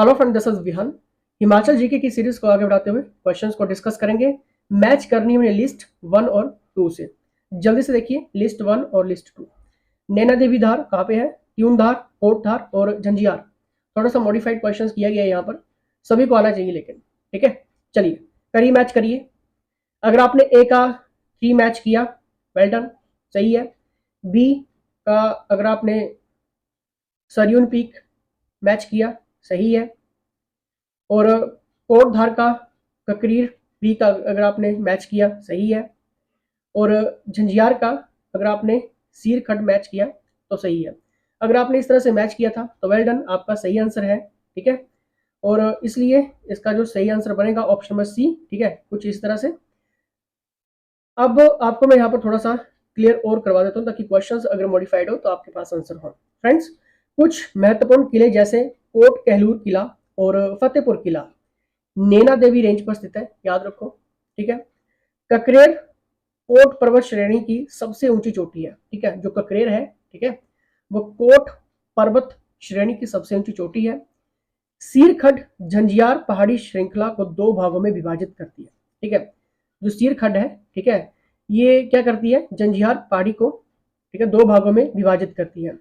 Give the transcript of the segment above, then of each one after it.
Hello friend, this is Vihan. Himachal GK की series को आगे बढ़ाते हुए क्वेश्चंस को डिस्कस करेंगे। मैच करनी है लिस्ट 1 और 2 से। जल्दी से देखिए लिस्ट 1 और लिस्ट 2। नैना देवी धार कहाँ पे है? ट्यून धार, कोट धार और झंझियार। थोड़ा सा मॉडिफाइड क्वेश्चन किया गया है यहाँ पर, सभी को आना चाहिए लेकिन। ठीक है, चलिए करिए, मैच करिए। अगर आपने ए का 3 मैच किया, वेल डन, सही है। बी का अगर आपने सरयून पीक मैच किया, सही है। और कोट धार का ककरीर बी का अगर आपने मैच किया, सही है। और झंझियार का अगर आपने सीर खड्ड मैच किया तो सही है। अगर आपने इस तरह से मैच किया था तो वेल डन, आपका सही आंसर है। ठीक है, और इसलिए इसका जो सही आंसर बनेगा ऑप्शन नंबर सी। ठीक है, कुछ इस तरह से। अब आपको मैं यहाँ पर थोड़ा सा क्लियर और करवा देता हूँ ताकि क्वेश्चंस अगर मॉडिफाइड हो तो आपके पास आंसर हो। फ्रेंड्स, कुछ महत्वपूर्ण किले जैसे कोट कहलूर किला और फतेहपुर किला नैना देवी रेंज पर स्थित है, याद रखो। ठीक है, ककरेर कोट पर्वत श्रेणी की सबसे ऊंची चोटी है। ठीक है, जो ककरेर है, ठीक है, वो कोट पर्वत श्रेणी की सबसे ऊंची चोटी है। सीरखड्ड झंझियार पहाड़ी श्रृंखला को 2 भागों में विभाजित करती है। ठीक है, जो सीरखड्ड है, ठीक है, ये क्या करती है? झंझियार पहाड़ी को, ठीक है, 2 भागों में विभाजित करती है।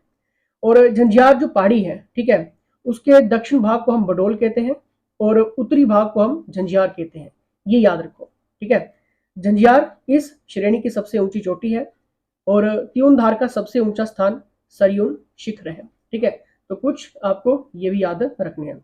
और झंझियार जो पहाड़ी है, ठीक है, उसके दक्षिण भाग को हम बडोल कहते हैं और उत्तरी भाग को हम झंझियार कहते हैं, ये याद रखो। ठीक है, झंझियार इस श्रेणी की सबसे ऊंची चोटी है और त्यूनधार का सबसे ऊंचा स्थान सरयून शिखर है। ठीक है, तो कुछ आपको ये भी याद रखने हैं।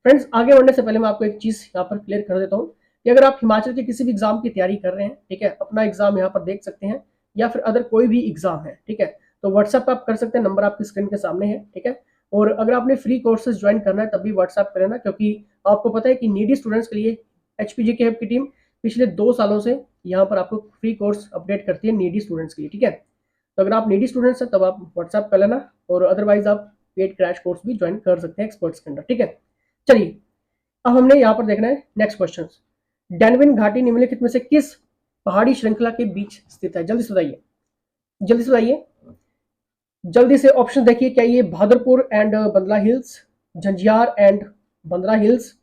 फ्रेंड्स, आगे बढ़ने से पहले मैं आपको एक चीज यहाँ पर क्लियर कर देता हूँ कि अगर आप हिमाचल के किसी भी एग्जाम की तैयारी कर रहे हैं, ठीक है, अपना एग्जाम यहाँ पर देख सकते हैं, या फिर अदर कोई भी एग्जाम है, ठीक है, तो व्हाट्सएप पर आप कर सकते हैं, नंबर आपकी स्क्रीन के सामने है। ठीक है, और अगर आपने फ्री कोर्सेज ज्वाइन करना है तब भी व्हाट्सएप कर लेना, क्योंकि आपको पता है कि नीडी स्टूडेंट्स के लिए HPGK हब की टीम पिछले 2 सालों से यहाँ पर आपको फ्री कोर्स अपडेट करती है नीडी स्टूडेंट्स के लिए। ठीक है, तो अगर आप नीडी स्टूडेंट्स हैं तब आप व्हाट्सएप कर लेना, और अदरवाइज आप पेड क्रैश कोर्स भी ज्वाइन कर सकते हैं एक्सपर्ट्स के अंदर। ठीक है, चलिए अब हमने यहाँ पर देखना है नेक्स्ट क्वेश्चन। डैनविन घाटी निम्नलिखित में से किस पहाड़ी श्रृंखला के बीच स्थित है? जल्दी से बताइए, जल्दी से बताइए, जल्दी से ऑप्शन देखिए। क्या ये Bahadurpur and Bandla hills, Jhanjhiar and Bandla hills,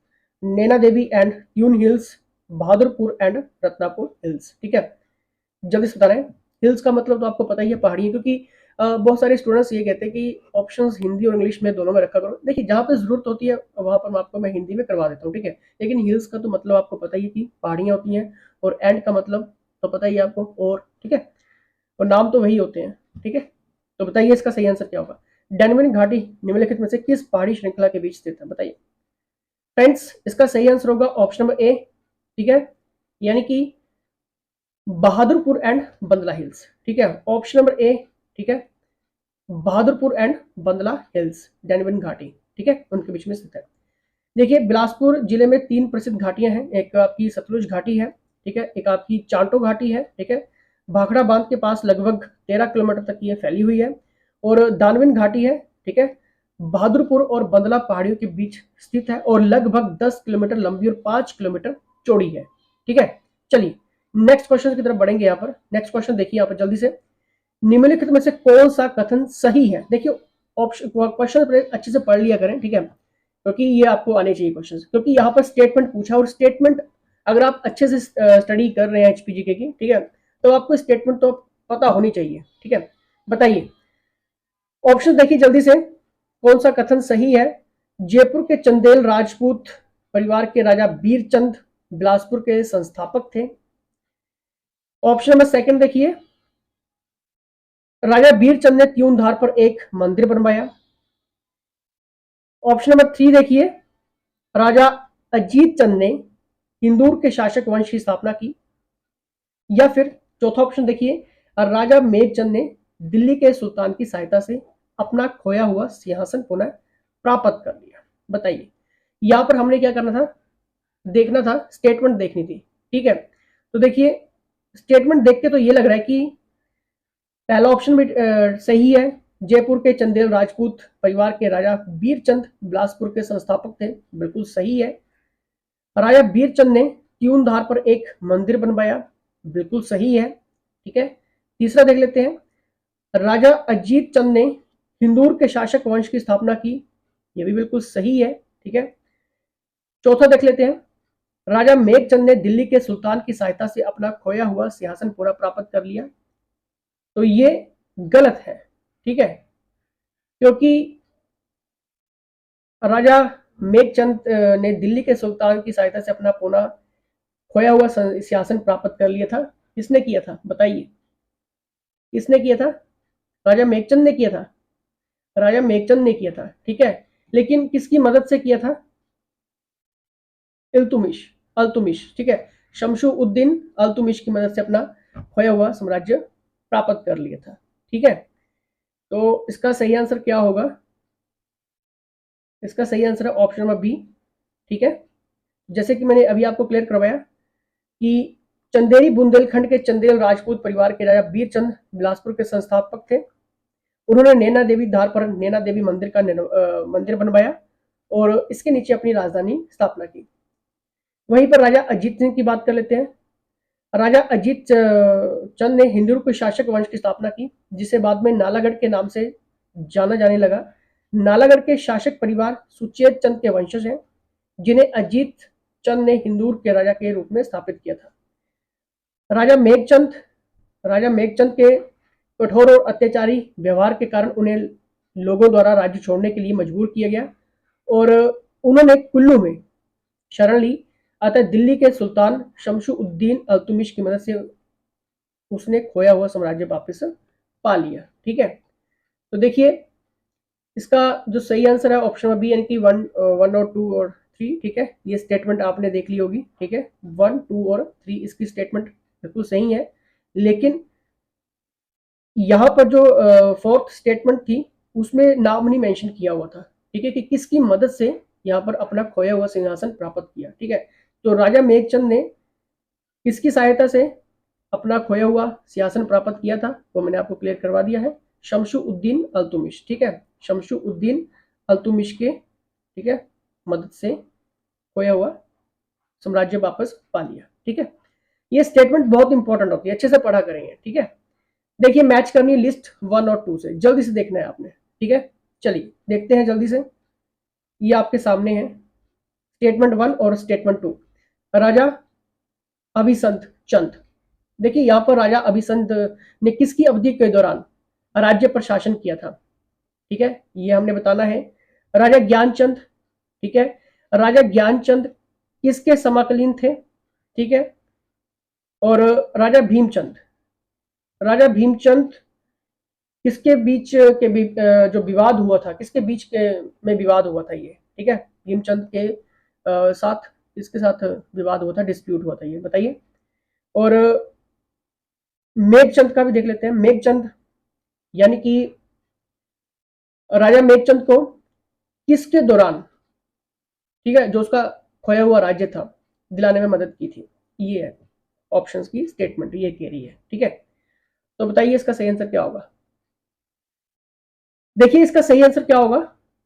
Naina Devi and Tiun hills, Bahadurpur and Ratanpur hills? ठीक है, जल्दी से बता रहे हैं। हिल्स का मतलब तो आपको पता ही है, पहाड़ी है, क्योंकि बहुत सारे स्टूडेंट्स ये कहते हैं कि ऑप्शंस हिंदी और इंग्लिश में दोनों में रखा करो। देखिए, जहाँ पे जरूरत होती है वहां पर आपको मैं हिंदी में करवा देता हूँ। ठीक है, लेकिन हिल्स का तो मतलब आपको पता ही है कि पहाड़ियाँ होती हैं, और एंड का मतलब तो पता ही है आपको, और ठीक है, और नाम तो वही होते हैं। ठीक है, तो बताइए इसका सही आंसर क्या होगा? डैनविन घाटी निम्नलिखित में से किस पहाड़ी श्रृंखला के बीच स्थित है? बताइए फ्रेंड्स, इसका सही आंसर होगा ऑप्शन नंबर ए। ठीक है, यानी कि बहादुरपुर एंड बंदला हिल्स। ठीक है, ऑप्शन नंबर ए। ठीक है, बहादुरपुर एंड बंदला हिल्स डैनविन घाटी, ठीक है, उनके बीच में स्थित है। देखिए, बिलासपुर जिले में 3 प्रसिद्ध घाटियां हैं। एक आपकी सतलुज घाटी है, ठीक है, एक आपकी चांटो घाटी है, ठीक है, भाखड़ा बांध के पास लगभग 13 किलोमीटर तक ये फैली हुई है, और दानविन घाटी है, ठीक है, बहादुरपुर और बंदला पहाड़ियों के बीच स्थित है और लगभग 10 किलोमीटर लंबी और 5 किलोमीटर चौड़ी है। ठीक है, चलिए नेक्स्ट क्वेश्चन की तरफ बढ़ेंगे। यहाँ पर नेक्स्ट क्वेश्चन देखिए यहाँ पर जल्दी से, निम्नलिखित में से कौन सा कथन सही है? देखिए, ऑप्शन क्वेश्चन अच्छे से पढ़ लिया करें, ठीक है, क्योंकि ये आपको आने चाहिए क्वेश्चन, क्योंकि यहाँ पर स्टेटमेंट पूछा, और स्टेटमेंट अगर आप अच्छे से स्टडी कर रहे हैं HPGK की, ठीक है, तो आपको स्टेटमेंट तो पता होनी चाहिए। ठीक है, बताइए ऑप्शन देखिए जल्दी से, कौन सा कथन सही है? जयपुर के चंदेल राजपूत परिवार के राजा बीरचंद बिलासपुर के संस्थापक थे। ऑप्शन नंबर सेकंड देखिए, राजा बीरचंद ने त्यूनधार पर एक मंदिर बनवाया। ऑप्शन नंबर 3 देखिए, राजा अजीत चंद ने इंदौर के शासक वंश की स्थापना की। या फिर चौथा ऑप्शन देखिए, राजा मेघचंद ने दिल्ली के सुल्तान की सहायता से अपना खोया हुआ सिंहासन पुनः प्राप्त कर लिया। बताइए, यहां पर हमने क्या करना था? देखना था, स्टेटमेंट देखनी थी। ठीक है, तो देखिए स्टेटमेंट देख के तो ये लग रहा है कि पहला ऑप्शन भी सही है। जयपुर के चंदेल राजपूत परिवार के राजा बीरचंद बिलासपुर के संस्थापक थे, बिल्कुल सही है। राजा बीरचंद ने त्यूनधार पर एक मंदिर बनवाया, बिल्कुल सही है। ठीक है, तीसरा देख लेते हैं, राजा अजीत चंद ने हिंदूर के शासक वंश की स्थापना की, यह भी बिल्कुल सही है। ठीक है, चौथा देख लेते हैं, राजा मेघचंद ने दिल्ली के सुल्तान की सहायता से अपना खोया हुआ सिंहासन पुनः प्राप्त कर लिया। तो ये गलत है, ठीक है, क्योंकि राजा मेघचंद ने दिल्ली के सुल्तान की सहायता से अपना पुनः खोया हुआ सिंहासन प्राप्त कर लिया था। किसने किया था बताइए, किसने किया था? राजा मेघचंद ने किया था, राजा मेघचंद ने किया था, ठीक है, लेकिन किसकी मदद से किया था? इल्तुमिश, अल्तुमिश, ठीक है, शमशुद्दीन अल्तुमिश की मदद से अपना खोया हुआ साम्राज्य प्राप्त कर लिया था, ठीक है। तो इसका सही आंसर क्या होगा? इसका सही आंसर है ऑप्शन नंबर बी, ठीक है। जैसे कि मैंने अभी आपको क्लियर करवाया कि चंदेरी बुंदेलखंड के चंदेल राजपूत परिवार के राजा बीरचंद बिलासपुर के संस्थापक थे। उन्होंने नैना देवी धार पर नैना देवी मंदिर का मंदिर बनवाया और इसके नीचे अपनी राजधानी स्थापना की। वहीं पर राजा अजीत सिंह की बात कर लेते हैं। राजा अजीत चंद ने हिंदू के शासक वंश की स्थापना की, जिसे बाद में नालागढ़ के नाम से जाना जाने लगा। नालागढ़ के शासक परिवार सुचेत चंद के वंशज हैं, जिन्हें अजीत चंद ने हिंदूर के राजा के रूप में स्थापित किया था। राजा मेघचंद के कठोर और अत्याचारी व्यवहार के कारण उन्हें लोगों द्वारा राज्य छोड़ने के लिए मजबूर किया गया और उन्होंने कुल्लू में शरण ली। अतः दिल्ली के सुल्तान शमशुद्दीन अल्तुमिश की मदद से उसने खोया हुआ साम्राज्य वापस पा लिया, ठीक है। तो देखिए इसका जो सही आंसर है ऑप्शन में बी, यानी कि 1 और 2 और 3, ठीक है। ये स्टेटमेंट आपने देख ली होगी, ठीक है। 1, 2 और 3 इसकी स्टेटमेंट बिल्कुल सही है, लेकिन यहाँ पर जो फोर्थ स्टेटमेंट थी उसमें नाम नहीं मेंशन किया हुआ था, ठीक है, कि किसकी मदद से यहाँ पर अपना खोया हुआ सिंहासन प्राप्त किया, ठीक है। तो राजा मेघचंद ने किसकी सहायता से अपना खोया हुआ सिंहासन प्राप्त किया था वो मैंने आपको क्लियर करवा दिया है, शमशुद्दीन अल्तुमिश, ठीक है, शमशुद्दीन अल्तुमिश के, ठीक है, मदद से खोया हुआ साम्राज्य वापस पा लिया, ठीक है। ये स्टेटमेंट बहुत इंपॉर्टेंट होती है, अच्छे से पढ़ा करेंगे, ठीक है। देखिए मैच करनी है लिस्ट 1 और 2 से, जल्दी से देखना है आपने, ठीक है। चलिए देखते हैं जल्दी से, ये आपके सामने है स्टेटमेंट 1 और स्टेटमेंट 2। राजा अभिसंत चंद, देखिए यहाँ पर राजा अभिसंत ने किसकी अवधि के दौरान राज्य पर शासन किया था, ठीक है, ये हमने बताना है। राजा ज्ञानचंद, ठीक है, राजा ज्ञानचंद किसके समकालीन थे, ठीक है। और राजा भीमचंद, राजा भीमचंद किसके बीच के जो विवाद हुआ था, किसके बीच के में विवाद हुआ था ये, ठीक है, भीमचंद के साथ किसके साथ विवाद हुआ था, डिस्प्यूट हुआ था ये बताइए। और मेघचंद का भी देख लेते हैं। मेघचंद यानी कि राजा मेघचंद को किसके दौरान, ठीक है, जो उसका खोया हुआ राज्य था दिलाने में मदद की थी, ये है ऑप्शंस की स्टेटमेंट, ये कह रही है, ठीक है। तो बताइए इसका सही आंसर क्या होगा? देखिए इसका सही आंसर क्या होगा,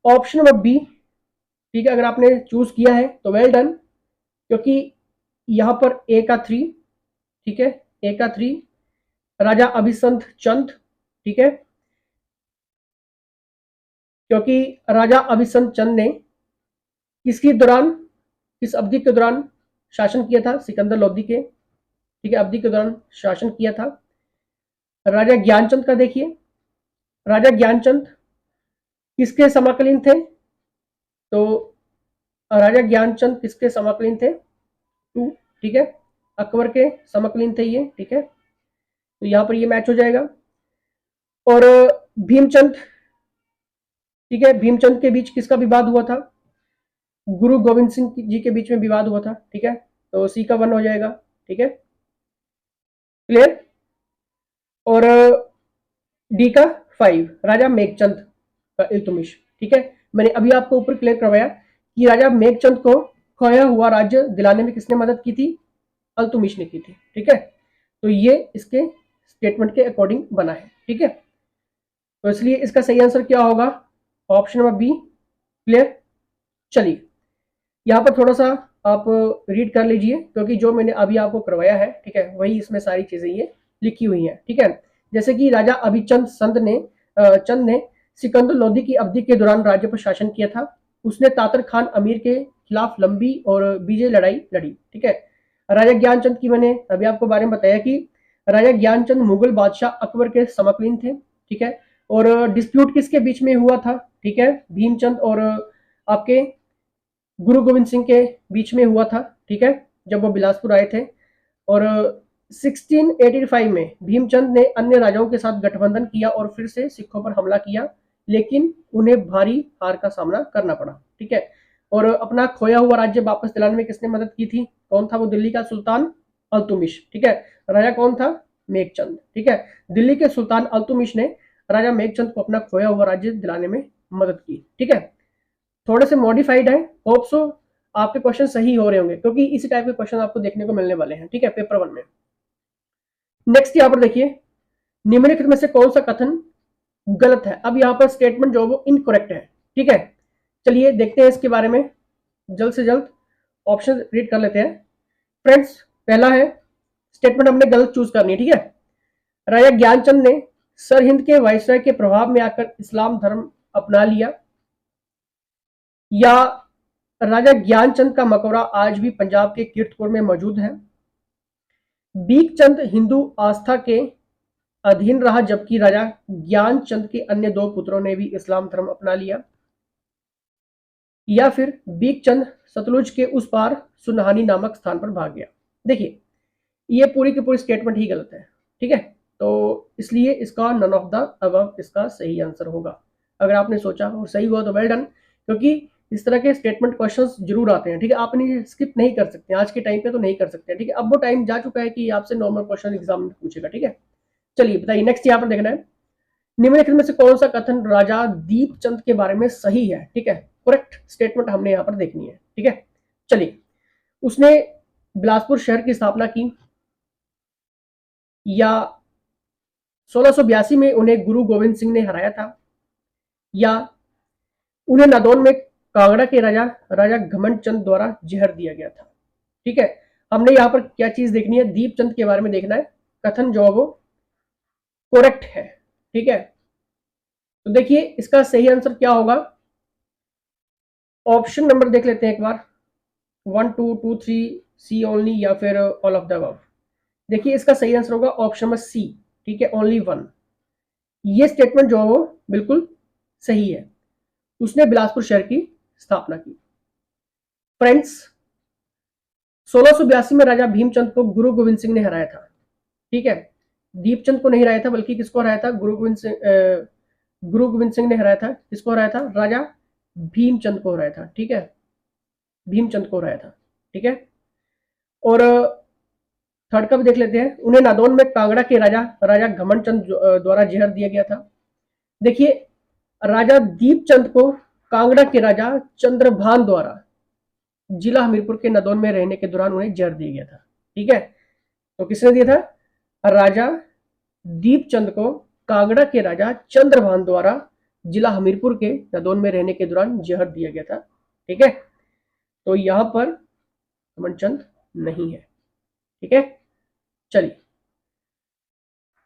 ऑप्शन नंबर बी, ठीक है। अगर आपने चूज किया है तो वेल डन, क्योंकि यहां पर ए का 3, ठीक है, ए का 3 राजा अभिसंत चंद, ठीक है, क्योंकि राजा अभिसंत चंद ने किसके दौरान, किस अवधि के दौरान शासन किया था, सिकंदर लोदी के, ठीक है, अवधि के दौरान शासन किया था। राजा ज्ञानचंद का देखिए, राजा ज्ञानचंद किसके समकालीन थे, तो राजा ज्ञानचंद किसके समकालीन थे, 2, ठीक है, अकबर के समकालीन थे ये, ठीक है। तो यहां पर ये मैच हो जाएगा। और भीमचंद, ठीक है, भीमचंद के बीच किसका विवाद हुआ था, गुरु गोविंद सिंह जी के बीच में विवाद हुआ था, ठीक है। तो सी का 1 हो जाएगा, ठीक है, क्लियर। और डी का 5 राजा मेघचंद का इल्तुमिश, ठीक है। मैंने अभी आपको ऊपर क्लियर करवाया कि राजा मेघचंद को खोया हुआ राज्य दिलाने में किसने मदद की थी, अल्तुमिश ने की थी, ठीक है। तो ये इसके स्टेटमेंट के अकॉर्डिंग बना है, ठीक है। तो इसलिए इसका सही आंसर क्या होगा, ऑप्शन नंबर बी, क्लियर। चलिए यहाँ पर थोड़ा सा आप रीड कर लीजिए, क्योंकि जो मैंने अभी आपको करवाया है, ठीक है, वही इसमें सारी चीजें ये लिखी हुई हैं, ठीक है। जैसे कि राजा अभिचंद चंद ने सिकंदर लोदी की अवधि के दौरान राज्य पर शासन किया था। उसने तातर खान अमीर के खिलाफ लंबी और विजय लड़ाई लड़ी। ठीक है, राजा ज्ञानचंद की मैंने अभी आपको बारे में बताया कि राजा ज्ञानचंद मुगल बादशाह अकबर के समकालीन थे। ठीक है, और डिस्प्यूट किसके बीच में हुआ था? ठीक है, भीमचंद और आपके गुरु गोविंद सिंह के बीच में हुआ था। ठीक है, जब वो बिलासपुर आए थे। और 1685 में भीमचंद ने अन्य राजाओं के साथ गठबंधन किया और फिर से सिखों पर हमला किया, लेकिन उन्हें भारी हार का सामना करना पड़ा। ठीक है, और अपना खोया हुआ राज्य वापस दिलाने में किसने मदद की थी? कौन था वो? दिल्ली का सुल्तान अल्तुमिश। ठीक है, राजा कौन था? मेघचंद। ठीक है, दिल्ली के सुल्तान अल्तुमिश ने राजा मेघचंद को अपना खोया हुआ राज्य दिलाने में मदद की। ठीक है, थोड़े से मॉडिफाइड है, होप सो आपके क्वेश्चन सही हो रहे होंगे, क्योंकि इसी टाइप के क्वेश्चन आपको देखने को मिलने वाले हैं। ठीक है, पेपर 1 में। नेक्स्ट यहाँ पर देखिए, निम्नलिखित में से कौन सा कथन गलत है? अब यहाँ पर स्टेटमेंट जो वो इनकरेक्ट है। ठीक है, चलिए देखते हैं इसके बारे में, जल्द से जल्द ऑप्शन रीड कर लेते हैं। फ्रेंड्स, पहला है स्टेटमेंट हमने गलत चूज करनी है। ठीक है, राजा ज्ञानचंद ने सरहिंद के वायसराय के प्रभाव में आकर इस्लाम धर्म अपना लिया, या राजा ज्ञानचंद का मकबरा आज भी पंजाब के कीर्तपुर में मौजूद है, बीकचंद हिंदू आस्था के अधीन रहा जबकि राजा ज्ञानचंद के अन्य 2 पुत्रों ने भी इस्लाम धर्म अपना लिया, या फिर बीकचंद सतलुज के उस पार सुनहानी नामक स्थान पर भाग गया। देखिए, ये पूरी की पूरी स्टेटमेंट ही गलत है। ठीक है, तो इसलिए इसका नन ऑफ द अबव इसका सही आंसर होगा। अगर आपने सोचा और सही हुआ तो वेल डन, क्योंकि इस तरह के स्टेटमेंट क्वेश्चंस जरूर आते हैं। ठीक है, आप इन्हें स्किप नहीं कर सकते, आज के टाइम पे तो नहीं कर सकते। ठीक है, अब वो टाइम जा चुका है कि आपसे नॉर्मल क्वेश्चन एग्जाम में पूछेगा। ठीक है, चलिए बताइए, नेक्स्ट यहाँ पर देखना है, निम्नलिखित में से कौन सा कथन राजा दीपचंद के बारे में सही है? ठीक है, करेक्ट स्टेटमेंट हमने यहाँ पर देखनी है। ठीक है, चलिए, उसने बिलासपुर शहर की स्थापना की, या 1682 में उन्हें गुरु गोविंद सिंह ने हराया था, या उन्हें नादौन में कांगड़ा के राजा घमंड चंद द्वारा जहर दिया गया था। ठीक है, हमने यहाँ पर क्या चीज देखनी है? दीपचंद के बारे में देखना है, कथन जो है वो करेक्ट है। ठीक है, तो देखिए इसका सही आंसर क्या होगा। ऑप्शन नंबर देख लेते हैं एक बार, 1 2 2 3 सी ओनली, या फिर ऑल ऑफ द अबव। देखिए इसका सही आंसर होगा ऑप्शन नंबर सी। ठीक है, ओनली 1। ये स्टेटमेंट जो है वो बिल्कुल सही है, उसने बिलासपुर शहर की स्थापना की। फ्रेंड्स, 1682 में राजा भीमचंद को गुरु गोविंद सिंह ने हराया था। ठीक है, दीपचंद को नहीं हराया था, बल्कि किसको हराया था? गुरु गोविंद सिंह ने हराया था। किसको हराया था? राजा भीमचंद को हराया था। ठीक है, भीमचंद को हराया था। ठीक है, और थर्ड का भी देख लेते हैं, उन्हें नादौन में कांगड़ा के राजा घमंड चंद द्वारा जहर दिया गया था। देखिए, राजा दीपचंद को कांगड़ा के राजा चंद्रभान द्वारा जिला हमीरपुर के नादौन में रहने के दौरान उन्हें जहर दिया गया था। ठीक है, तो किसने दिया था? राजा दीपचंद को कांगड़ा के राजा चंद्रभान द्वारा जिला हमीरपुर के नादौन में रहने के दौरान जहर दिया गया था। ठीक है, तो यहां पर घमंड नहीं है। ठीक है, चलिए,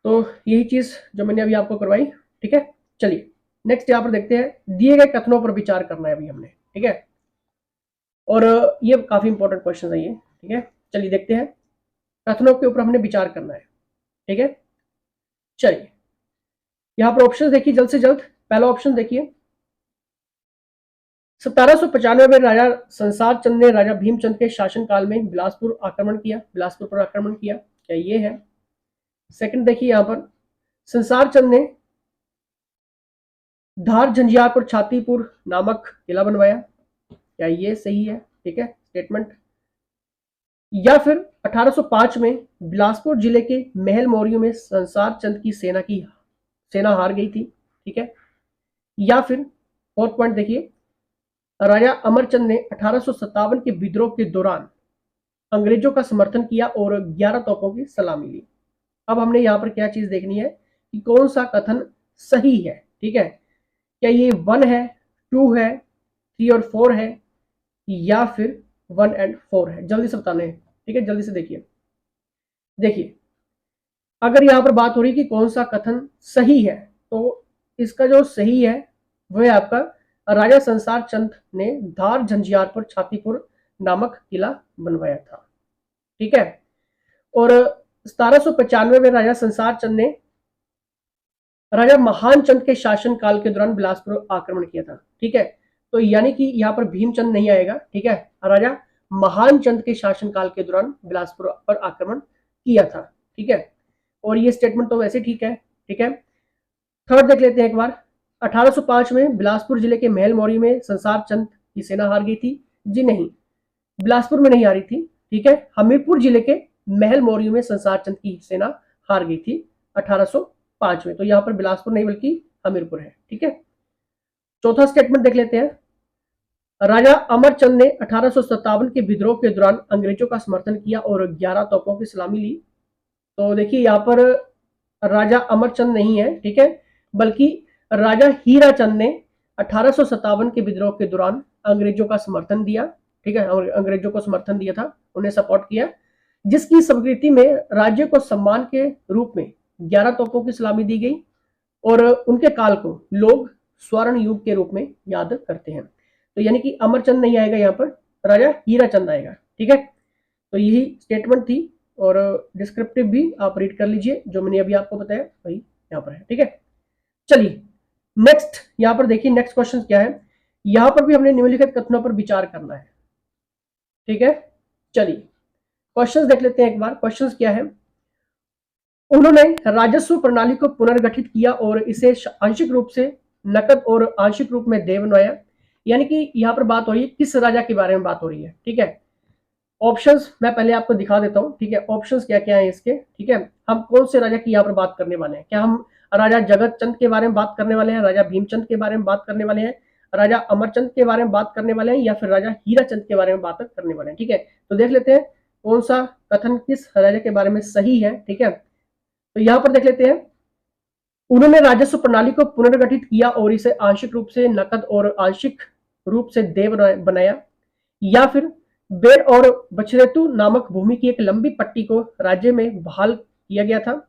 तो यही चीज जो मैंने अभी आपको करवाई। ठीक है, चलिए नेक्स्ट यहां पर देखते हैं, दिए गए कथनों पर विचार करना है अभी हमने। ठीक है, और ये काफी इंपॉर्टेंट क्वेश्चन है ये। ठीक है, चलिए देखते हैं, कथनों के ऊपर हमने विचार करना है। ठीक है, चलिए यहां पर ऑप्शन देखिए जल्द से जल्द। पहला ऑप्शन देखिए, 1795 में राजा संसार चंद ने राजा भीमचंद के शासनकाल में बिलासपुर पर आक्रमण किया, क्या ये है? सेकंड देखिए, यहां पर संसार चंद ने धार झंझारपुर छातीपुर नामक किला बनवाया, क्या ये सही है? ठीक है, स्टेटमेंट। या फिर 1805 में बिलासपुर जिले के महल मौर्यों में संसार चंद की सेना हार गई थी। ठीक है, या फिर फोर्थ पॉइंट देखिए, राजा अमरचंद ने 1857 के विद्रोह के दौरान अंग्रेजों का समर्थन किया और 11 तोपों की सलामी ली। अब हमने यहाँ पर क्या चीज देखनी है कि कौन सा कथन सही है। ठीक है, क्या ये 1 है, 2 है, 3 और 4 है, या फिर 1 और 4 है? जल्दी से बताने हैं। ठीक है, जल्दी से देखिए अगर यहाँ पर बात हो रही कि कौन सा कथन सही है, तो इसका जो सही है वह है आपका राजा संसार चंद ने धार झंझारपुर छातीपुर नामक किला बनवाया था। ठीक है। और 1795 में राजा संसार चंद ने राजा महान चंद के शासन काल के दौरान बिलासपुर आक्रमण किया था। ठीक है। तो यानी कि यहाँ पर भीमचंद नहीं आएगा। ठीक है। राजा महान चंद के शासन काल के दौरान बिलासपुर पर आक्रमण किया था। ठीक है। और ये स्टेटमेंट तो वैसे ठीक है। ठीक है। थर्ड देख लेते हैं एक बार। 1805 में बिलासपुर जिले के महल मौरी में संसार चंद की सेना हार गई थी। जी नहीं, बिलासपुर में नहीं हारी थी। ठीक है। हमीरपुर जिले के महल मौरी में संसार चंद की सेना हार गई थी 1805 में। तो यहाँ पर बिलासपुर नहीं बल्कि हमीरपुर है। ठीक है। चौथा स्टेटमेंट देख लेते हैं। राजा अमरचंद ने 1857 के विद्रोह के दौरान अंग्रेजों का समर्थन किया और 11 तोपों की सलामी ली। तो देखिए यहाँ पर राजा अमरचंद नहीं है। ठीक है। बल्कि राजा हीराचंद ने 1857 के विद्रोह के दौरान अंग्रेजों का समर्थन दिया। ठीक है। अंग्रेजों को समर्थन दिया था, उन्हें सपोर्ट किया, जिसकी स्वीकृति में राज्य को सम्मान के रूप में 11 तोपों की सलामी दी गई और उनके काल को लोग स्वर्ण युग के रूप में याद करते हैं। तो यानी कि अमरचंद नहीं आएगा, यहाँ पर राजा हीराचंद आएगा। ठीक है। तो यही स्टेटमेंट थी और डिस्क्रिप्टिव भी आप रीड कर लीजिए, जो मैंने अभी आपको बताया वही यहाँ पर है। ठीक है। चलिए नेक्स्ट यहाँ पर देखिए, नेक्स्ट क्वेश्चन क्या है। यहाँ पर भी हमने निम्नलिखित कथनों पर विचार करना है। ठीक है। चलिए क्वेश्चंस देख लेते हैं एक बार। क्वेश्चंस क्या है। उन्होंने राजस्व प्रणाली को पुनर्गठित किया और इसे आंशिक रूप से नकद और आंशिक रूप में देय बनवाया। यानी कि यहाँ पर बात हो रही है किस राजा के बारे में बात हो रही है। ठीक है। ऑप्शंस मैं पहले आपको दिखा देता हूँ। ठीक है। ऑप्शंस क्या क्या है इसके। ठीक है। हम कौन से राजा की यहाँ पर बात करने वाले हैं। क्या हम राजा जगत चंद के बारे में बात करने वाले हैं, राजा भीमचंद के बारे में बात करने वाले हैं, राजा अमरचंद के बारे में बात करने वाले हैं, या फिर राजा हीराचंद के बारे में बात करने वाले हैं। ठीक है। तो देख लेते हैं कौन सा कथन किस राजा के बारे में सही है। ठीक है। तो यहाँ पर देख लेते हैं। उन्होंने राजस्व प्रणाली को पुनर्गठित किया और इसे आंशिक रूप से नकद और आंशिक रूप से देय बनाया। या फिर बेर और बछरेतु नामक भूमि की एक लंबी पट्टी को राज्य में बहाल किया गया था।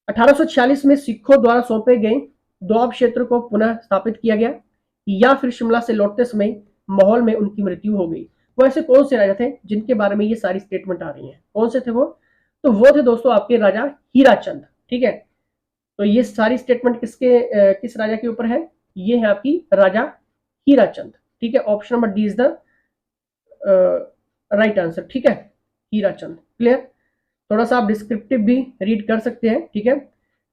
1846 में सिखों द्वारा सौंपे गए दोआब क्षेत्र को पुनः स्थापित किया गया। या फिर शिमला से लौटते समय माहौल में उनकी मृत्यु हो गई। वो ऐसे कौन से राजा थे जिनके बारे में ये सारी स्टेटमेंट आ रही है। कौन से थे वो? तो वो थे दोस्तों आपके राजा हीराचंद। ठीक है। तो ये सारी स्टेटमेंट किस राजा के ऊपर है? ये है आपकी राजा हीराचंद। ठीक है। Option number D is the right answer. ठीक है। हीराचंद। क्लियर। थोड़ा सा आप डिस्क्रिप्टिव भी रीड कर सकते हैं। ठीक है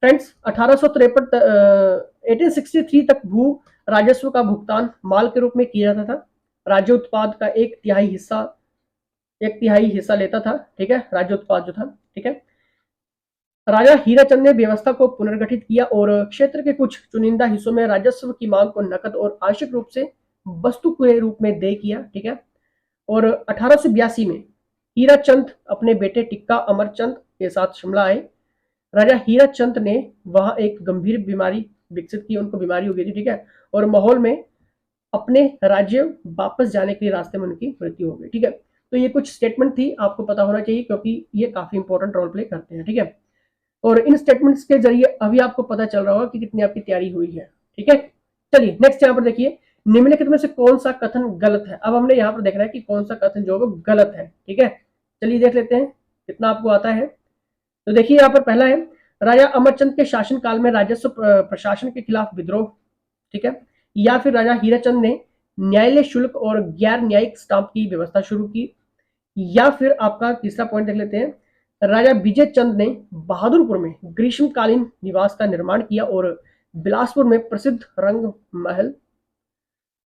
फ्रेंड्स। 1863 तक भू राजस्व का भुगतान माल के रूप में किया जाता था। राज्य उत्पाद का एक तिहाई हिस्सा लेता था। ठीक है। राज्य उत्पाद जो था। ठीक है। राजा हीराचंद ने व्यवस्था को पुनर्गठित किया और क्षेत्र के कुछ चुनिंदा हिस्सों में राजस्व की मांग को नकद और आंशिक रूप से वस्तु के रूप में देय किया। ठीक है। और 1882 में हीराचंद अपने बेटे टिक्का अमरचंद के साथ शिमला आए। राजा हीराचंद ने वहां एक गंभीर बीमारी विकसित की, उनको बीमारी हो गई थी। ठीक है। और माहौल में अपने राज्य वापस जाने के लिए रास्ते में उनकी मृत्यु हो गई। ठीक है। तो ये कुछ स्टेटमेंट थी, आपको पता होना चाहिए क्योंकि ये काफी इंपॉर्टेंट रोल प्ले करते हैं। ठीक है। और इन स्टेटमेंट्स के जरिए अभी आपको पता चल रहा होगा कि कितनी आपकी तैयारी हुई है। ठीक है। चलिए नेक्स्ट यहाँ पर देखिए, निम्नलिखित में से कौन सा कथन गलत है। अब हमने यहाँ पर देखना है कि कौन सा कथन जो है गलत है। ठीक है। चलिए देख लेते हैं कितना आपको आता है। तो देखिए यहाँ पर पहला है, राजा अमरचंद के शासन काल में राजस्व प्रशासन के खिलाफ विद्रोह। ठीक है। या फिर राजा हीराचंद ने न्यायालय शुल्क और गैर न्यायिक स्टाम्प की व्यवस्था शुरू की। या फिर आपका तीसरा पॉइंट देख लेते हैं, राजा विजय चंद ने बहादुरपुर में ग्रीष्मकालीन निवास का निर्माण किया और बिलासपुर में प्रसिद्ध रंग महल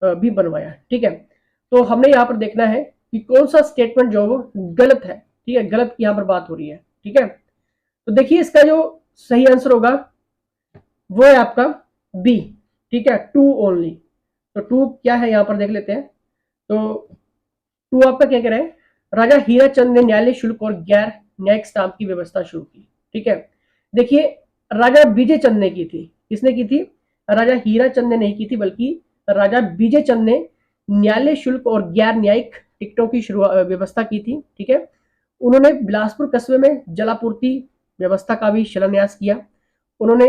भी बनवाया। ठीक है। तो हमने यहाँ पर देखना है कि कौन सा स्टेटमेंट जो वो गलत है। ठीक है। गलत की यहाँ पर बात हो रही है। ठीक है। तो देखिए इसका जो सही आंसर होगा वो है आपका बी। ठीक है। 2 ओनली। तो 2 क्या है यहाँ पर देख लेते हैं। तो 2 आपका क्या कह रहा है, राजा हीराचंद ने न्यायालय शुल्क और गैर न्यायिक स्टाम्प की व्यवस्था शुरू की। ठीक है। देखिए राजा विजय चंद ने की थी। किसने की थी? राजा हीराचंद ने नहीं की थी, बल्कि राजा विजय चंद ने न्यायालय शुल्क और गैर न्यायिक टिकटों की व्यवस्था की थी। ठीक है। उन्होंने बिलासपुर कस्बे में जलापूर्ति व्यवस्था का भी शिलान्यास किया। उन्होंने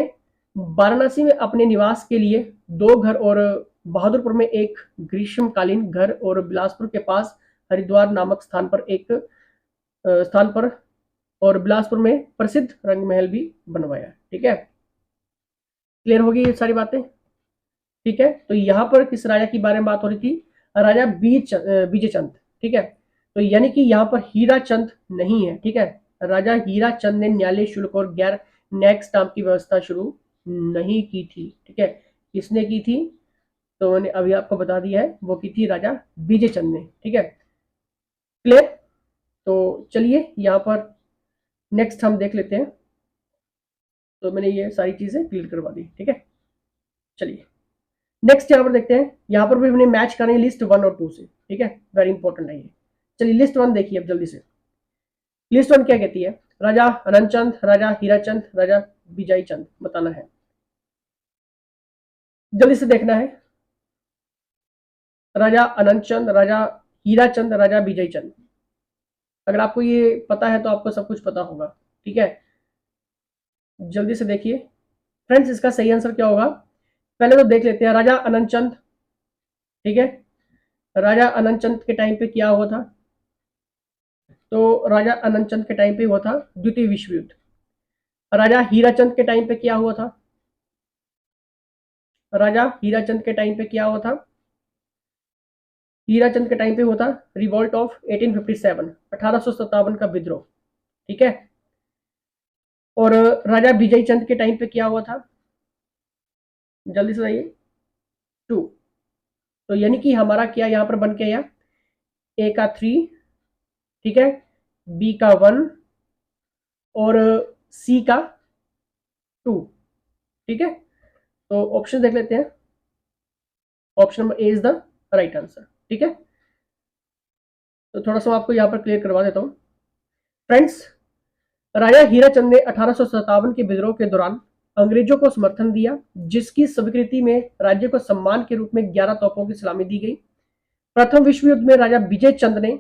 वाराणसी में अपने निवास के लिए 2 घर और बहादुरपुर में एक ग्रीष्मकालीन घर और बिलासपुर के पास हरिद्वार नामक स्थान पर और बिलासपुर में प्रसिद्ध रंग महल भी बनवाया। ठीक है, क्लियर होगी ये सारी बातें। ठीक है, तो यहाँ पर किस राजा के बारे में बात हो रही थी? राजा विजय चंद। ठीक है, तो यानी कि यहाँ पर हीरा चंद नहीं है। ठीक है, राजा हीरा चंद ने न्यायालय शुल्क और गैर न्यायिक स्टाम्प की व्यवस्था शुरू नहीं की थी। ठीक है, किसने की थी? तो मैंने अभी आपको बता दिया है, वो की थी राजा विजय चंद ने। ठीक है, क्लियर। तो चलिए यहाँ पर नेक्स्ट हम देख लेते हैं। तो मैंने ये सारी चीजें क्लियर करवा दी। ठीक है, चलिए नेक्स्ट यहाँ पर देखते हैं। यहाँ पर भी हमने मैच करनी है लिस्ट 1 और 2 से। ठीक है, वेरी इंपॉर्टेंट है ये। चलिए लिस्ट 1 देखिए अब जल्दी से। लिस्ट 1 क्या कहती है? राजा अनंत चंद, राजा हीरा चंद, राजा विजय चंद बताना है, जल्दी से देखना है। राजा अनंत चंद, राजा हीरा चंद, राजा विजय चंद। अगर आपको ये पता है तो आपको सब कुछ पता होगा। ठीक है, जल्दी से देखिए फ्रेंड्स, इसका सही आंसर क्या होगा पहले तो देख लेते हैं। राजा अनंत चंद। ठीक है, राजा अनंत चंद के टाइम पे क्या हुआ था? तो राजा अनंत चंद के टाइम पे हुआ था द्वितीय विश्व युद्ध। राजा हीरा चंद के टाइम पे क्या हुआ था? राजा हीरा चंद के टाइम पे क्या हुआ था? हीरा चंद के टाइम पे हुआ था रिवॉल्ट ऑफ 1857, 1857 का विद्रोह। ठीक है, और राजा विजय चंद के टाइम पे क्या हुआ था? जल्दी से बताइए। 2। तो यानी कि हमारा क्या यहाँ पर बन के आया? ए का 3, ठीक है, बी का 1 और सी का 2। ठीक है, तो ऑप्शन देख लेते हैं। Option number A is the right answer. ठीक है, तो थोड़ा सा आपको यहाँ पर क्लियर करवा देता हूँ फ्रेंड्स। राजा हीरा चंद ने 1857 के विद्रोह के दौरान अंग्रेजों को समर्थन दिया, जिसकी स्वीकृति में राज्य को सम्मान के रूप में 11 तोपों की सलामी दी गई। प्रथम विश्व युद्ध में राजा विजय चंद ने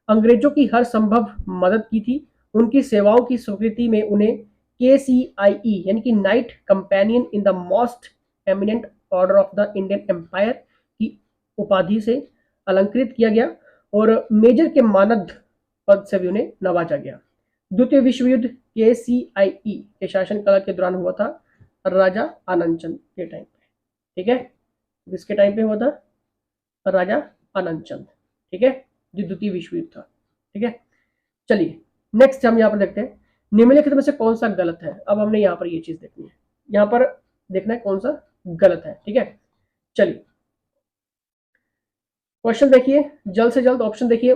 अंग्रेजों की हर संभव मदद की थी। उनकी सेवाओं की स्वीकृति में उन्हें KCIE यानी कि Knight Companion in the Most Eminent Order of the Indian Empire की उपाधि से अलंकृत किया गया और मेजर के मानद पद से भी उन्हें नवाजा गया। द्वितीय विश्व युद्ध KCIE के शासनकाल के दौरान हुआ था राजा आनंद चंद के टाइम पे। ठीक है, किसके टाइम पे हुआ था? राजा आनंद चंद। ठीक है, जो द्वितीय विश्व युद्ध था। ठीक है, चलिए नेक्स्ट हम यहाँ पर देखते हैं निम्नलिखित में से कौन सा गलत है। अब हमने यहाँ पर ये चीज देखनी है, यहाँ पर देखना है कौन सा गलत है। ठीक है, चलिए क्वेश्चन देखिए जल्द से जल्द। ऑप्शन देखिए।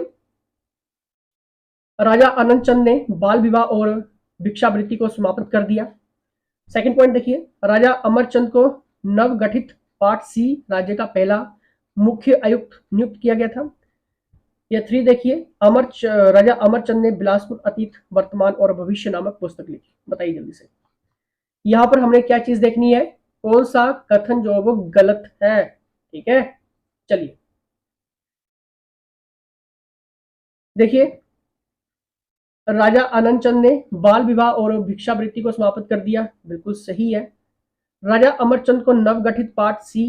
राजा आनंद चंद ने बाल विवाह और भिक्षावृत्ति को समाप्त कर दिया। सेकंड पॉइंट देखिए, राजा अमरचंद को नवगठित पार्ट सी राज्य का पहला मुख्य आयुक्त नियुक्त किया गया था। या 3 देखिए, राजा अमरचंद ने बिलासपुर अतीत, वर्तमान और भविष्य नामक पुस्तक लिखी। बताइए जल्दी से। यहां पर हमने क्या चीज देखनी है? कौन सा कथन जो वो गलत है। ठीक है, चलिए देखिए, राजा आनंद चंद ने बाल विवाह और भिक्षावृत्ति को समाप्त कर दिया, बिल्कुल सही है। राजा अमरचंद को नवगठित पार्ट सी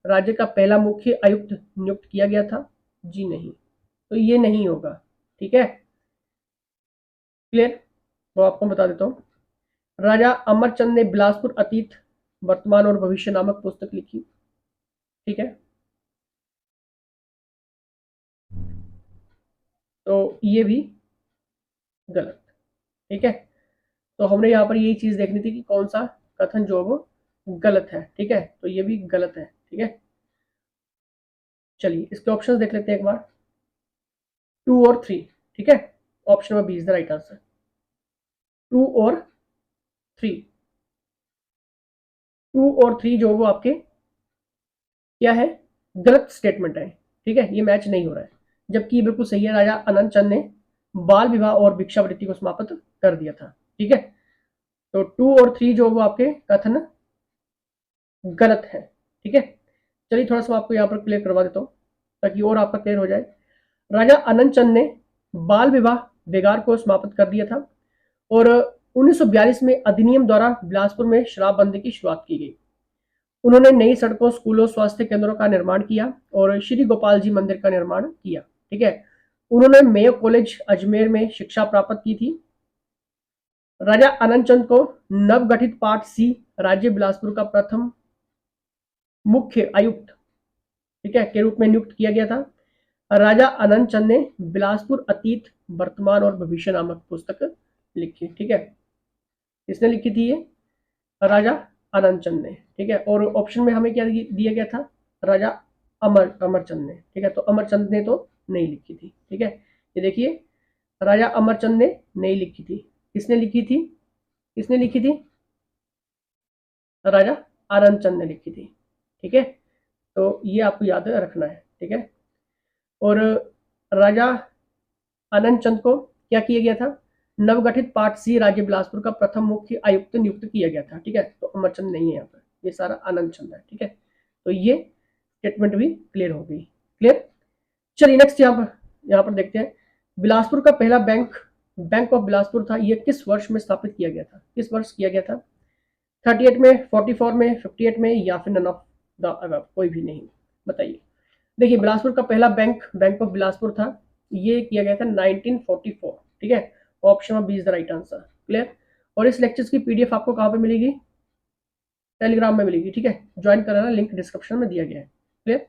राज्य का पहला मुख्य आयुक्त नियुक्त किया गया था, जी नहीं, तो ये नहीं होगा। ठीक है, क्लियर। तो आपको बता देता हूं, राजा अमरचंद ने बिलासपुर अतीत, वर्तमान और भविष्य नामक पुस्तक लिखी। ठीक है, तो ये भी गलत। ठीक है, तो हमने यहाँ पर यही चीज देखनी थी कि कौन सा कथन जो वो गलत है। ठीक है, तो ये भी गलत है। ठीक है, चलिए इसके ऑप्शंस देख लेते हैं एक बार, 2 और 3। ठीक है, option number B is the right answer. 2 और 3, 2 और 3 जो वो आपके क्या है? गलत स्टेटमेंट है। ठीक है, ये मैच नहीं हो रहा है, जबकि ये बिल्कुल सही है। राजा आनंद चंद ने बाल विवाह और भिक्षावृत्ति को समाप्त कर दिया था। ठीक है, तो 2 और 3 जो वो आपके कथन गलत है। ठीक है, चलिए थोड़ा सा आपको यहाँ पर क्लियर करवा देता हूँ ताकि और आपका क्लियर हो जाए। राजा आनंद चंद ने बाल विवाह बेगार को समाप्त कर दिया था और 1942 में अधिनियम द्वारा बिलासपुर में शराबबंदी की शुरुआत की गई। उन्होंने नई सड़कों, स्कूलों, स्वास्थ्य केंद्रों का निर्माण किया और श्री गोपाल जी मंदिर का निर्माण किया। ठीक है। उन्होंने मेयो कॉलेज अजमेर में शिक्षा प्राप्त की थी। राजा आनंद चंद को नवगठित पार्ट सी राज्य बिलासपुर का प्रथम मुख्य आयुक्त, ठीक है, के रूप में नियुक्त किया गया था। राजा आनंद चंद ने बिलासपुर अतीत, वर्तमान और भविष्य नामक पुस्तक लिखी। ठीक है, किसने लिखी थी ये? राजा आनंद चंद ने। ठीक है, और ऑप्शन में हमें क्या दिया गया था? राजा अमरचंद ने। ठीक है, तो अमरचंद ने तो नहीं लिखी थी। ठीक है, ये देखिए, राजा अमरचंद ने नहीं लिखी थी। किसने लिखी थी? किसने लिखी थी? राजा आनंद चंद ने लिखी थी। ठीक है, तो ये आपको याद रखना है। ठीक है, और राजा आनंद चंद को क्या किया गया था? नवगठित पार्ट सी राज्य बिलासपुर का प्रथम मुख्य आयुक्त नियुक्त किया गया था। ठीक है, तो अमरचंद नहीं है यहाँ पर, ये सारा आनंद चंद है। ठीक है, तो ये स्टेटमेंट भी क्लियर हो गई। क्लियर? चलिए नेक्स्ट यहाँ पर देखते हैं। बिलासपुर का पहला बैंक ऑफ बिलासपुर था, ये किस वर्ष में स्थापित किया गया था? किस वर्ष किया गया था? 38 में, 44 में, 58 में, या फिर नन ऑफ द अबव, कोई भी नहीं। बताइए। देखिए, बिलासपुर का पहला बैंक ऑफ बिलासपुर था, ये किया गया था 1944। ठीक है, option B is the right answer. Clear? और इस लेक्चर्स की पीडीएफ आपको कहाँ पे मिलेगी? टेलीग्राम में मिलेगी। ठीक है, ज्वाइन कराना, लिंक डिस्क्रिप्शन में दिया गया है। क्लियर?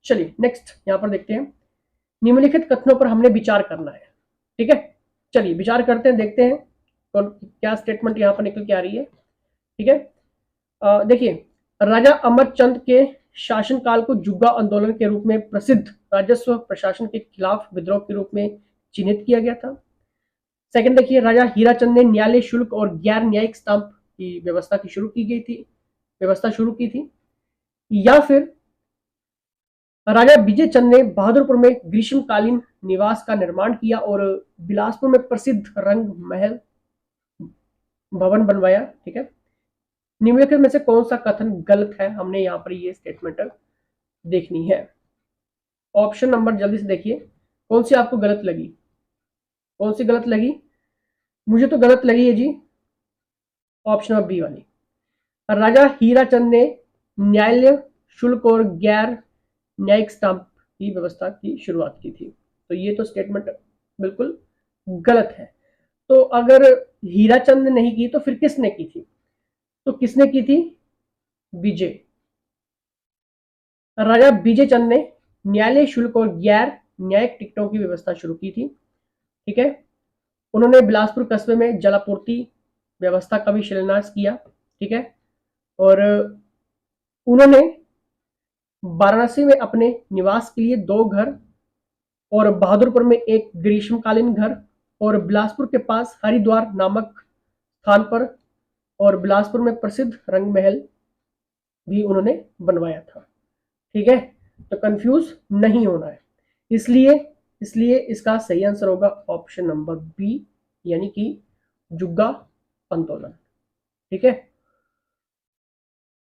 चलिए नेक्स्ट यहाँ पर देखते हैं। निम्नलिखित कथनों पर हमने विचार करना है। ठीक है, चलिए विचार करते हैं, देखते हैं क्या स्टेटमेंट यहाँ पर निकल के आ रही है। ठीक है, देखिए, राजा अमरचंद के शासनकाल को जुग्गा आंदोलन के रूप में प्रसिद्ध राजस्व प्रशासन के खिलाफ विद्रोह के रूप में चिन्हित किया गया था। सेकंड देखिए, राजा हीराचंद ने न्यायालय शुल्क और गैर न्यायिक स्टाम्प की व्यवस्था शुरू की थी। या फिर राजा विजय चंद ने बहादुरपुर में ग्रीष्मकालीन निवास का निर्माण किया और बिलासपुर में प्रसिद्ध रंग महल भवन बनवाया। ठीक है, निम्नलिखित में से कौन सा कथन गलत है? हमने यहाँ पर ये स्टेटमेंट देखनी है। ऑप्शन नंबर जल्दी से देखिए, कौन सी आपको गलत लगी? कौन सी गलत लगी? मुझे तो गलत लगी है जी, ऑप्शन नंबर बी वाली। राजा हीराचंद ने न्यायालय शुल्क और गैर न्यायिक स्टाम्प की व्यवस्था की शुरुआत की थी। तो ये तो स्टेटमेंट बिल्कुल गलत है। तो अगर हीराचंद ने नहीं की तो फिर किसने की थी? तो किसने की थी? विजय, राजा विजय चंद ने न्यायालय शुल्क और गैर न्यायिक टिकटों की व्यवस्था शुरू की थी। ठीक है, उन्होंने बिलासपुर कस्बे में जलापूर्ति व्यवस्था का भी शिलान्यास किया। ठीक है, और उन्होंने वाराणसी में अपने निवास के लिए 2 घर और बहादुरपुर में एक ग्रीष्मकालीन घर और बिलासपुर के पास हरिद्वार नामक स्थान पर और बिलासपुर में प्रसिद्ध रंग महल भी उन्होंने बनवाया था। ठीक है, तो कंफ्यूज नहीं होना है। इसलिए इसका सही आंसर होगा ऑप्शन नंबर बी, यानी कि जुग्गा आंदोलन। ठीक है,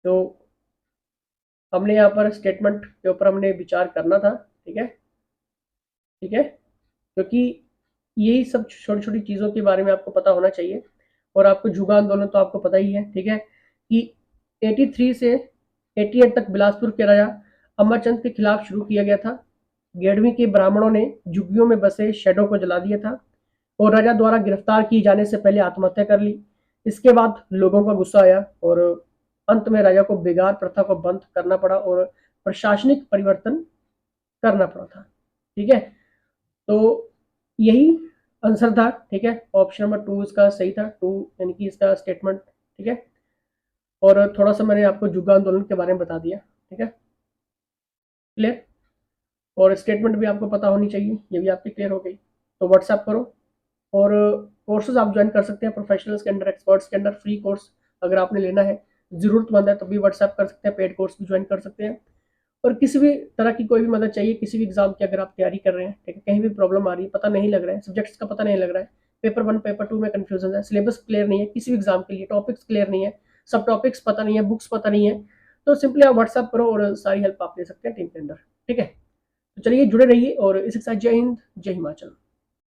तो हमने यहाँ पर स्टेटमेंट के ऊपर हमने विचार करना था। ठीक है, ठीक है, क्योंकि यही सब छोटी छोटी चीज़ों के बारे में आपको पता होना चाहिए। और आपको जुग्गा आंदोलन तो आपको पता ही है। ठीक है, कि 83 से 88 तक बिलासपुर के राजा अमरचंद के खिलाफ शुरू किया गया था। गेडवी के ब्राह्मणों ने झुग्गियों में बसे शेडों को जला दिया था और राजा द्वारा गिरफ्तार किए जाने से पहले आत्महत्या कर ली। इसके बाद लोगों का गुस्सा आया और अंत में राजा को बेगार प्रथा को बंद करना पड़ा और प्रशासनिक परिवर्तन करना पड़ा था। ठीक है, तो यही आंसर था। ठीक है, ऑप्शन नंबर 2 इसका सही था, 2 यानी कि इसका स्टेटमेंट। ठीक है, और थोड़ा सा मैंने आपको जुग्गा आंदोलन के बारे में बता दिया। ठीक है, क्लियर? और स्टेटमेंट भी आपको पता होनी चाहिए, ये भी आपकी क्लियर हो गई। तो व्हाट्सएप करो और कोर्सेज आप ज्वाइन कर सकते हैं प्रोफेशनल्स के अंडर, एक्सपर्ट्स के अंडर। फ्री कोर्स अगर आपने लेना है, ज़रूरतमंद है, तो भी व्हाट्सएप कर सकते हैं। पेड कोर्स भी ज्वाइन कर सकते हैं। और किसी भी तरह की कोई भी मदद चाहिए, किसी भी एग्जाम की अगर आप तैयारी कर रहे हैं, ठीक है, कहीं भी प्रॉब्लम आ रही है, पता नहीं लग रहा है, सब्जेक्ट्स का पता नहीं लग रहा है, पेपर 1 पेपर 2 में कन्फ्यूजन है, सिलेबस क्लियर नहीं है किसी भी एग्जाम के लिए, टॉपिक्स क्लियर नहीं है, सब टॉपिक्स पता नहीं है, बुक्स पता नहीं है, तो सिंपली आप व्हाट्सएप करो और सारी हेल्प आप ले सकते हैं टीम के अंदर। ठीक है, तो चलिए जुड़े रहिए और इसके साथ जय हिंद, जय हिमाचल।